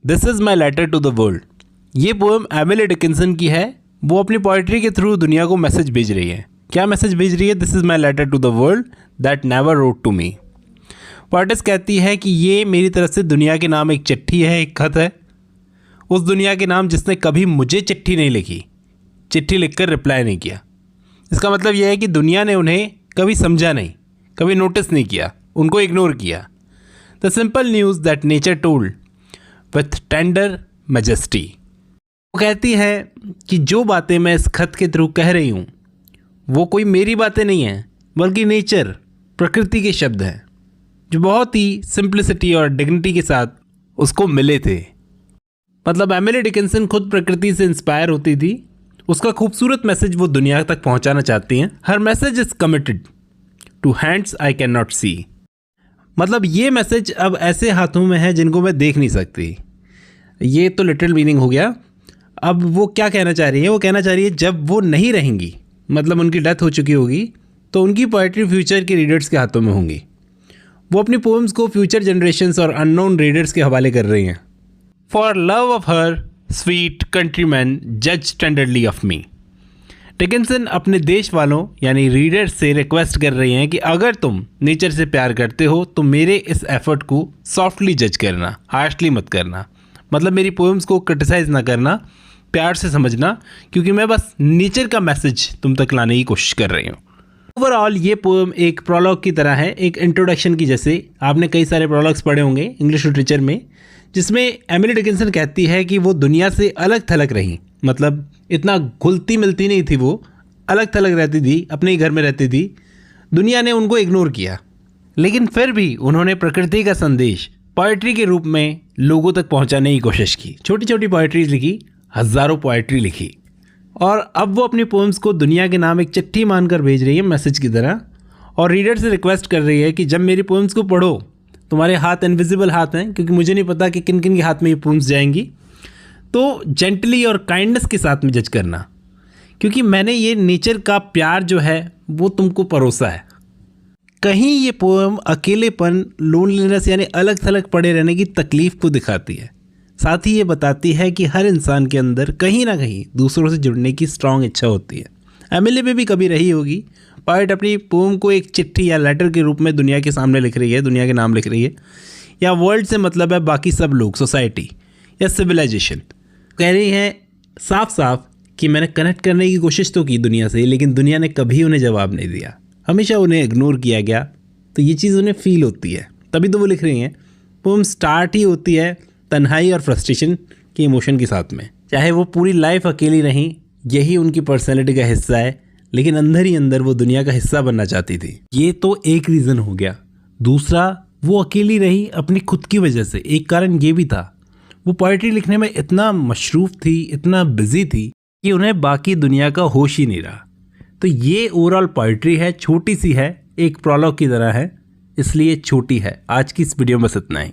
This is my letter to the world. ये poem Emily Dickinson की है। वो अपनी पोइट्री के थ्रू दुनिया को मैसेज भेज रही है। क्या मैसेज भेज रही है? This is my letter to the world that never wrote to me. Poetess कहती है कि ये मेरी तरफ से दुनिया के नाम एक चिट्ठी है, एक खत है। उस दुनिया के नाम जिसने कभी मुझे चिट्ठी नहीं लिखी, चिट्ठी लिखकर रिप्लाई नहीं किया। इसका मतलब यह है कि दुनिया ने उन्हें कभी समझा नहीं, कभी नोटिस नहीं किया, उनको इग्नोर किया। The simple news that nature told with tender majesty. वो कहती है कि जो बातें मैं इस खत के थ्रू कह रही हूँ वो कोई मेरी बातें नहीं हैं, बल्कि नेचर, प्रकृति के शब्द हैं, जो बहुत ही सिंप्लिसिटी और डिग्निटी के साथ उसको मिले थे। मतलब एमिली डिकिंसन खुद प्रकृति से इंस्पायर होती थी। उसका खूबसूरत मैसेज वो दुनिया तक पहुंचाना चाहती हैं। हर message is committed to hands I can not see. मतलब ये मैसेज अब ऐसे हाथों में है जिनको मैं देख नहीं सकती। ये तो लिटरल मीनिंग हो गया। अब वो क्या कहना चाह रही है? वो कहना चाह रही है जब वो नहीं रहेंगी, मतलब उनकी डेथ हो चुकी होगी, तो उनकी पोएट्री फ्यूचर के रीडर्स के हाथों में होंगी। वो अपनी पोएम्स को फ्यूचर जनरेशन्स और अननोन रीडर्स के हवाले कर रही हैं। For love of her sweet countryman जज टेंडरली ऑफ मी। डिकिंसन अपने देश वालों यानी रीडर्स से रिक्वेस्ट कर रही हैं कि अगर तुम नेचर से प्यार करते हो तो मेरे इस एफर्ट को सॉफ्टली जज करना, हार्शली मत करना। मतलब मेरी पोएम्स को क्रिटिसाइज़ ना करना, प्यार से समझना, क्योंकि मैं बस नेचर का मैसेज तुम तक लाने की कोशिश कर रही हूँ। ओवरऑल ये पोएम एक प्रोलॉग की तरह है, एक इंट्रोडक्शन की जैसे। आपने कई सारे प्रोलॉग्स पढ़े होंगे इंग्लिश लिटरेचर में, जिसमें एमिली डिकिंसन कहती है कि वो दुनिया से अलग थलग रही। मतलब इतना घुलती मिलती नहीं थी, वो अलग थलग रहती थी, अपने ही घर में रहती थी। दुनिया ने उनको इग्नोर किया, लेकिन फिर भी उन्होंने प्रकृति का संदेश पोएट्री के रूप में लोगों तक पहुंचाने की कोशिश की। छोटी छोटी पोएट्रीज लिखी, हज़ारों पोएट्री लिखी, और अब वो अपनी पोएम्स को दुनिया के नाम एक चिट्ठी मानकर भेज रही है, मैसेज की तरह। और रीडर से रिक्वेस्ट कर रही है कि जब मेरी पोएम्स को पढ़ो, तुम्हारे हाथ इनविजिबल हाथ हैं, क्योंकि मुझे नहीं पता कि किन किन के हाथ में ये पोएम्स जाएंगी, तो जेंटली और काइंडनेस के साथ में जज करना, क्योंकि मैंने ये नेचर का प्यार जो है वो तुमको परोसा है। कहीं ये पोएम अकेलेपन, लोनलीनेस यानी अलग थलग पड़े रहने की तकलीफ़ को दिखाती है। साथ ही ये बताती है कि हर इंसान के अंदर कहीं ना कहीं दूसरों से जुड़ने की स्ट्रांग इच्छा होती है। एमिली में भी कभी रही होगी। पोएट अपनी पोएम को एक चिट्ठी या लेटर के रूप में दुनिया के सामने लिख रही है, दुनिया के नाम लिख रही है, या वर्ल्ड से मतलब है बाकी सब लोग, सोसाइटी या सिविलाइजेशन। कह रही हैं साफ साफ कि मैंने कनेक्ट करने की कोशिश तो की दुनिया से, लेकिन दुनिया ने कभी उन्हें जवाब नहीं दिया, हमेशा उन्हें इग्नोर किया गया। तो ये चीज़ उन्हें फील होती है, तभी तो वो लिख रही हैं। पोएम स्टार्ट ही होती है तन्हाई और फ्रस्ट्रेशन के इमोशन के साथ में। चाहे वो पूरी लाइफ अकेली रहीं, यही उनकी पर्सनैलिटी का हिस्सा है, लेकिन अंदर ही अंदर वो दुनिया का हिस्सा बनना चाहती थी। ये तो एक रीज़न हो गया। दूसरा, वो अकेली रही अपनी खुद की वजह से। एक कारण ये भी था, वो पोएट्री लिखने में इतना मशरूफ़ थी, इतना बिजी थी कि उन्हें बाकी दुनिया का होश ही नहीं रहा। तो ये ओवरऑल पोएट्री है, छोटी सी है, एक प्रोलॉग की तरह है, इसलिए छोटी है। आज की इस वीडियो में बस इतना ही।